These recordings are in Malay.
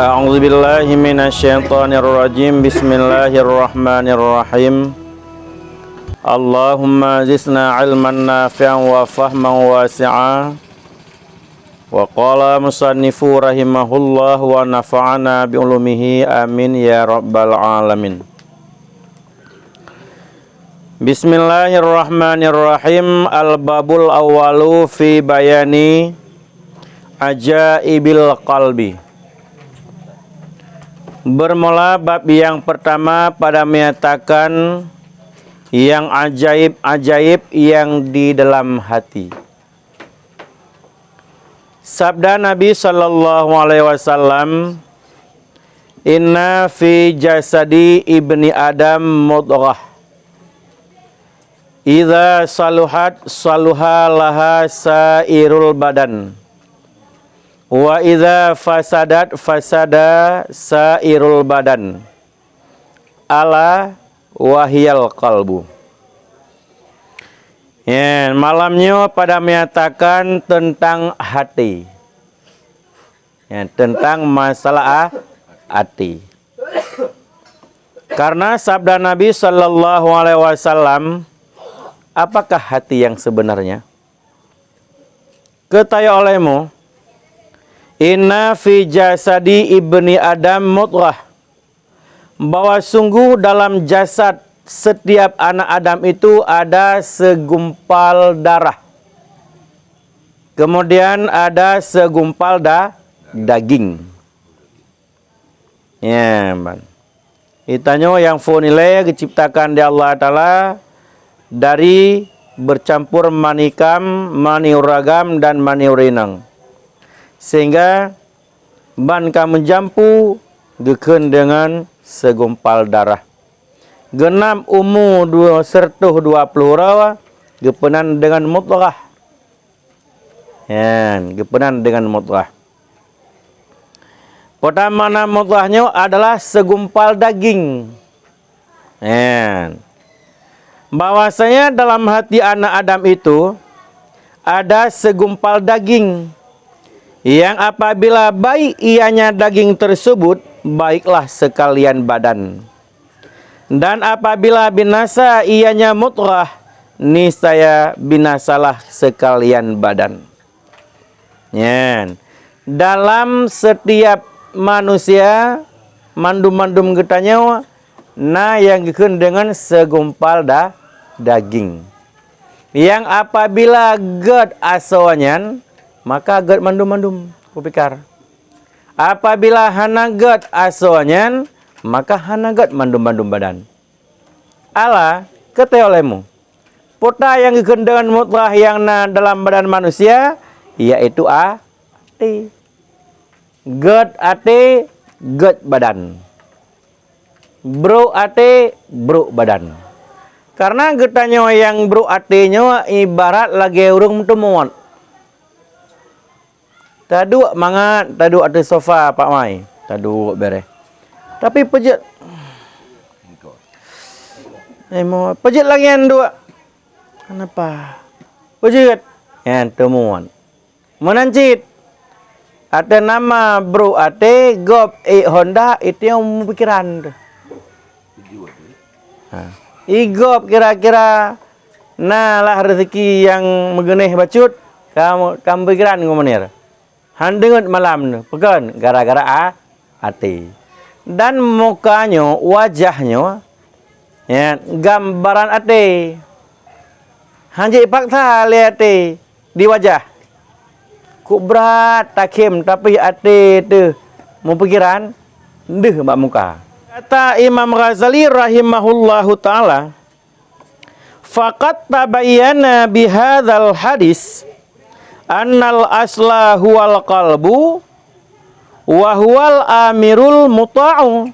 A'udzubillahi minasyaitonirrajim. Bismillahirrahmanirrahim. Allahumma zidna ilman nafi'an wa fahman wasi'a. Wa qala musannifu rahimahullah wa nafa'ana bi ulumihi amin ya rabbal alamin. Bismillahirrahmanirrahim. Al-babul awwalu fi bayani ajaibil qalbi. Bermula bab yang pertama pada menyatakan yang ajaib-ajaib yang di dalam hati. Sabda Nabi sallallahu alaihi wasallam, "Inna fi jasadi ibni Adam mudghah. Idza saluhat saluha laha sairul badan. Wa idza fasadat fasada sairul badan. Ala wahyal qalbu." Ya, malamnya pada menyatakan tentang hati. Ya, tentang masalah hati. Karena sabda Nabi sallallahu alaihi wasallam, apakah hati yang sebenarnya? Ketaya olehmu, inna fi jasadi ibni Adam mudghah, bahwa sungguh dalam jasad setiap anak Adam itu ada segumpal darah. Kemudian ada segumpal daging. Ya, itanya yang nilai diciptakan di Allah Ta'ala dari bercampur manikam, mani uragam dan mani urinang. Sehingga ban kamu jampu geken dengan segumpal darah. Genap umur 20 rawa gepenan dengan mudghah. Ya, gepenan dengan mudghah. Pertama mudghahnya adalah segumpal daging. Ya. Bahwasanya dalam hati anak Adam itu ada segumpal daging yang apabila baik ianya daging tersebut, baiklah sekalian badan. Dan apabila binasa ianya mudghah, niscaya binasalah sekalian badan. Ya. Dalam setiap manusia mandum-mandum getanya nah yang dikun dengan segumpal daging. Yang apabila ged asoanyan, maka ged mandum-mandum kupikar. Apabila hana ged asoanyan, maka hana ged mandum-mandum badan. Ala kete olehmu, pota yang dikun dengan mudghah yang dalam badan manusia, yaitu ati. Ged ati, ged badan. Bro ati, bro badan. Karena getanya yang bro atinya ibarat lagi urung temuan. Tadu mangat, tadu ada sofa Pak Mai, tadu beres. Tapi pejet. Mau pejet lagi yang dua. Kenapa? Pejet. Yang temuan. Menancit. Ada nama bro ate gop Honda itu yang pikiran. Igop kira-kira nah lah rezeki yang megeneh bacut kamu pikiran ngomonir. Handengut malam tu pegan gara-gara ate. Dan mukanya, wajahnya ya gambaran ate. Hanjik paksa lihat ate di wajah. Ku berat takim tapi ate tu mau pikiran deh mbak muka. Kata Imam Ghazali rahimahullahu ta'ala, faqad tabayyana bihadzal hadis annal asla huwal qalbu wa huwal amirul muta'u.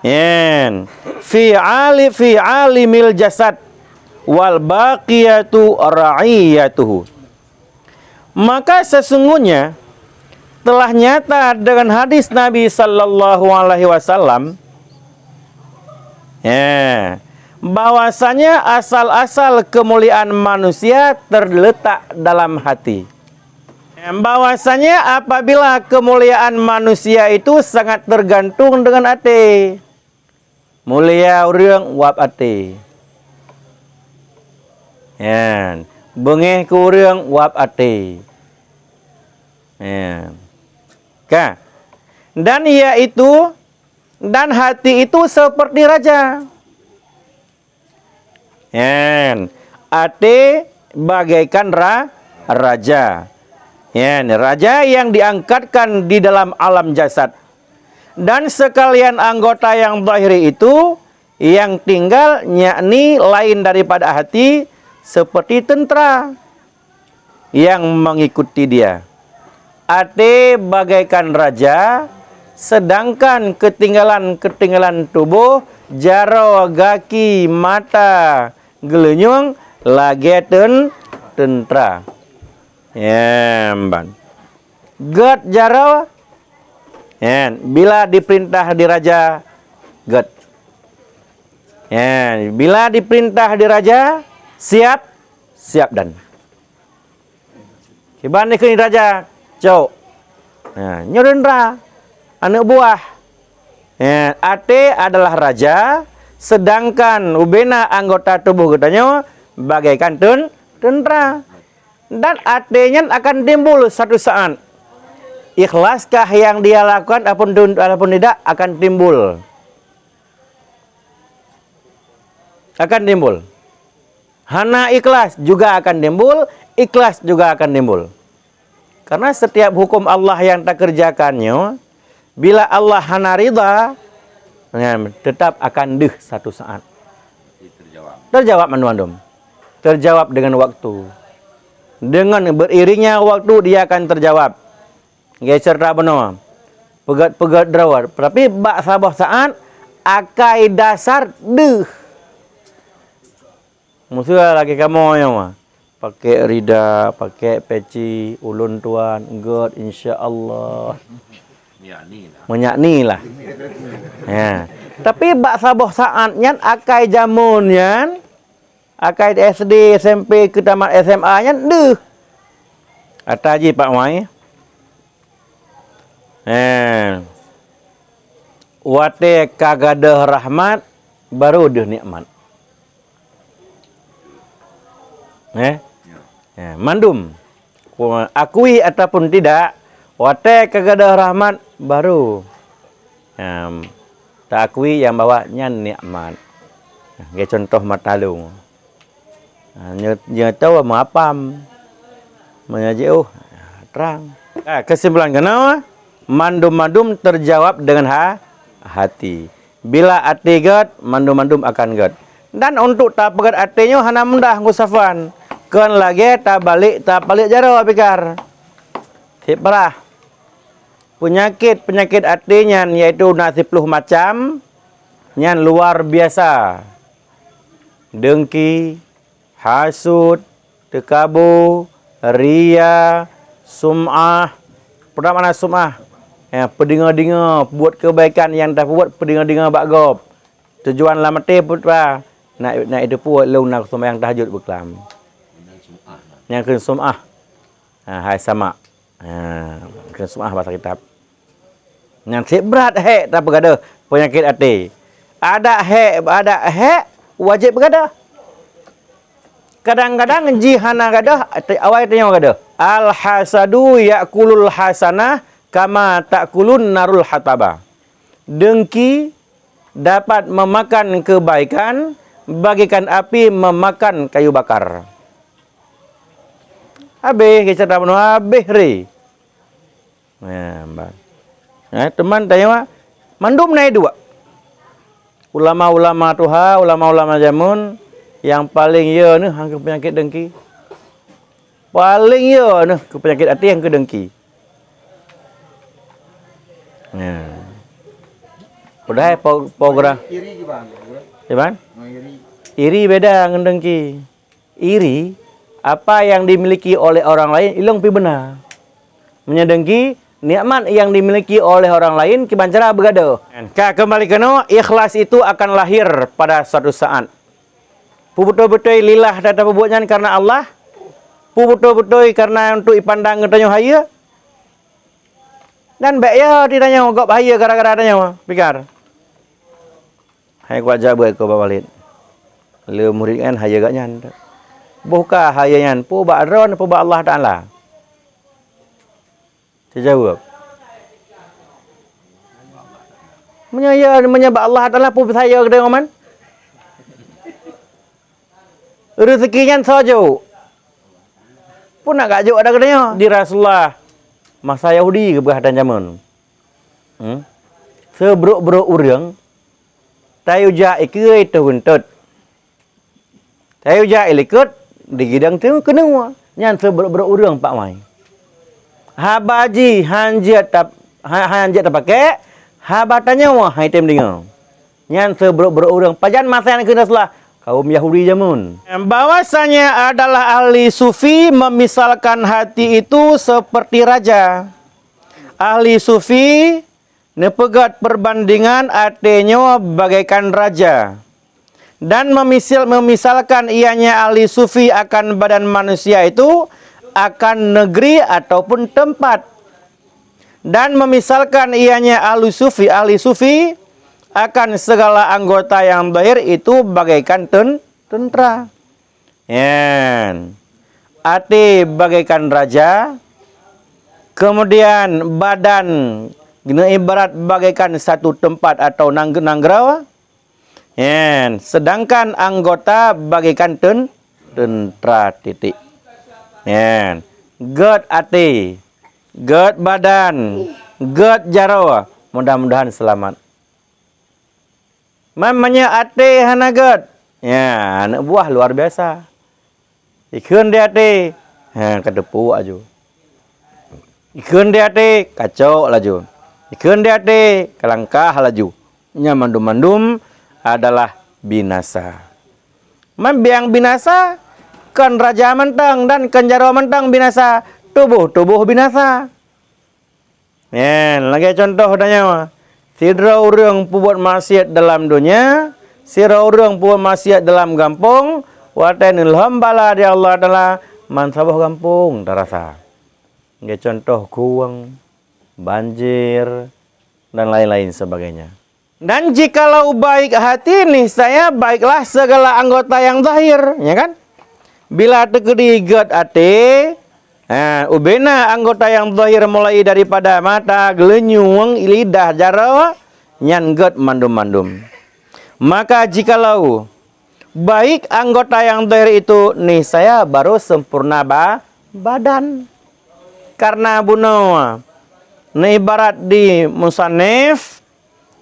Yen fi alimil jasad wal baqiyatu ra'iyatuhu. Maka sesungguhnya telah nyata dengan hadis Nabi sallallahu alaihi wasallam bahwasanya asal-asal kemuliaan manusia terletak dalam hati. Bahwasanya apabila kemuliaan manusia itu sangat tergantung dengan hati. Mulia urang wap hati. Ya, bengeh ke urang wap hati. Ya. Ka. Dan yaitu dan hati itu seperti raja. Ya. Hati bagaikan raja. Ya, raja yang diangkatkan di dalam alam jasad. Dan sekalian anggota yang zahiri itu yang tinggal yakni lain daripada hati seperti tentera yang mengikuti dia. Hati bagaikan raja, sedangkan ketinggalan tubuh jaro gaki mata gelenyung lagi tentera. Ya, ban. God jaro. Ya, bila diperintah di raja, God. Ya, bila diperintah di raja, siap dan. Kiban ni raja, cok. Ya, nyurendra anak buah. Ya, ate adalah raja, sedangkan ubena anggota tubuh katanya bagaikan tentera. Dan atenya akan timbul satu saat. Ikhlaskah yang dia lakukan ataupun tidak akan timbul. Akan timbul. Hana ikhlas juga akan timbul, ikhlas juga akan timbul. Karena setiap hukum Allah yang tak kerjakannya, bila Allah hana ridha, tetap akan satu saat. Terjawab mandum. Terjawab dengan waktu. Dengan beriringnya waktu dia akan terjawab. Geser tak benar. Pegat drawar. Tapi bak sabah saat akai dasar musuh lagi kamu yang pakai rida, pakai peci, ulun tuan, God insya-Allah. Menyakni lah. Ya. Tapi bak sabah saat nyan akai jamun nyan akai SD, SMP, ke tamat SMA nya Ataji Pak Mai. Wate kagadah rahmat baru deh nikmat. Mandum. Akui ataupun tidak, wate kagadah rahmat baru. Tak akui yang bawanya nikmat. Kayak contoh matalung. Dia tahu mengapam. Mengaji terang. Kesimpulan kenapa? Mandum-mandum terjawab dengan hati. Bila hati God, mandum-mandum akan God. Dan untuk tak pegat hatinya hana mudah ngusafan. Kan lagi tak balik jaro pikar. Parah. Penyakit hatinya yaitu nasib 10 macam. Yang luar biasa. Dengki, hasud, tekabur, ria, sum'ah. Pertama mana sum'ah? Pedinga-dinga buat kebaikan yang tak buat pedinga-dinga bakgop. Tujuan lama te putra. Nak itu puat lu nak sembahyang tahajud berkelam. Yang kena sum'ah. Hai sama. Kena sum'ah bahasa kitab. Yang berat tak bergaduh penyakit hati. Ada wajib bergaduh. Kadang-kadang jihana gadah awal tanya gadah. Al hasadu yakulul hasanah kama takulun narul hataba. Dengki dapat memakan kebaikan bagikan api memakan kayu bakar. Habis kita dah penuh habis re. Teman tanya mandum naik dua. Ulama-ulama tuha, ulama-ulama jamun yang paling ya ni hang penyakit dengki. Paling ya ni ke penyakit hati yang ke dengki. Udah program. Iri gimana? Iri beda dengan dengki. Iri apa yang dimiliki oleh orang lain ilung pi benar. Menyedengki nikmat yang dimiliki oleh orang lain kibancara bergaduh. Kembali kena ikhlas itu akan lahir pada suatu saat. Betul-betul lillah dan perbuatan karena Allah. pu betul-betul karena untuk dipandang katanya haya. Dan baik ya ditanya gop haya gara-gara tanya pikir. Hai ku ajar buat ko balik. Le murid kan haya gak nyan. Buka haya nyan pu ba ron pu ba Allah Taala. Saya jawab. Menyembah Allah Taala pu saya ke dengan man. Rezekinya saja. Pun nak gajuk ada katanya di Rasulullah masa Yahudi ke berhadapan zaman. Sebruk-bruk urang tayu ja ikeu itu huntut. Tayu ja ilikut di gidang tu kena nyan sebruk-bruk urang pak mai. Habaji hanjat tap pakai habatanya wah item dengar. Nyan sebruk-bruk urang pajan masa yang kena Rasulullah kaum Yahudi zaman. Bahwasanya adalah ahli sufi memisalkan hati itu seperti raja. Ahli sufi nepegat perbandingan artinya bagaikan raja. Dan memisalkan ianya ahli sufi akan badan manusia itu akan negeri ataupun tempat. Dan memisalkan ianya ahli sufi akan segala anggota yang zahir itu bagaikan tentera. Hati bagaikan raja. Kemudian badan ibarat bagaikan satu tempat atau nanggerawa. Sedangkan anggota bagaikan tentera titik. Ged hati, ged badan, ged jarawa. Mudah-mudahan selamat. Mamanya ate hanagat. Ya, anak buah luar biasa. Ikun dia ate. Kedepu aju. Ikun dia ate kacau laju. Ikun dia ate kelangkah laju. Nya mandum-mandum adalah binasa. Membiang binasa kan raja mentang dan kan jarawa mentang binasa. Tubuh binasa. Lagi contoh tanya. Sira urang buat maksiat dalam dunia, sira urang buat maksiat dalam kampung, watanil hambala di Allah Taala mansabah kampung terasa. Nggak contoh kuang, banjir dan lain-lain sebagainya. Dan jikalau baik hati nih saya baiklah segala anggota yang zahir, ya kan? Bila tegedi ged ate, ubena anggota yang zahir mulai daripada mata, gelenyung, lidah, jarawa, nyan ged mandum-mandum. Maka jikalau baik anggota yang zahir itu nih saya baru sempurna badan. Karena buno nih ibarat di musannif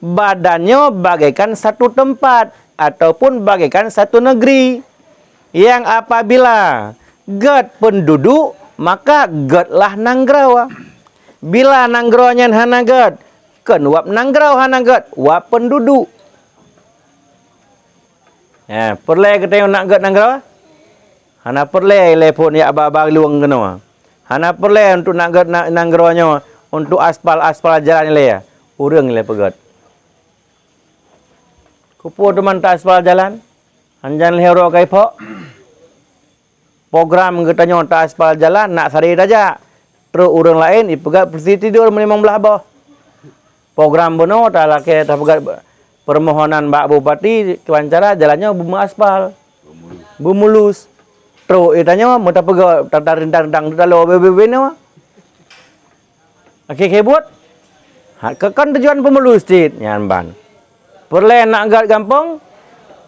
badannya bagaikan satu tempat ataupun bagaikan satu negeri yang apabila ged penduduk maka gedlah nanggrawa. Bila nangrawanya hanaged, kan wap nanggraw hanaged, wap penduduk. Perle kita nak ged nanggrawa. Hana perle lepon ya aba-aba luang kena. Hana perle untuk nak ged nangrawanya untuk aspal jalan le ya. Urang le peged. Kupu teman tak aspal jalan. Anjan lehero kai pok. Program katanya tak aspal jalan nak sari saja. Terus orang lain ipegat persi tidur memang belah bawah. Program bono tak laki tak pegat permohonan Mbak Bupati kewancara jalannya bumi aspal. Bumulus. Terus itanya mau tak pegat tentang dalam BBB ni mah. Okey buat. Kan tujuan pemulus tit nyan ban. Perle nak gad gampang.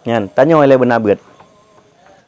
Nyan tanya oleh benar bet.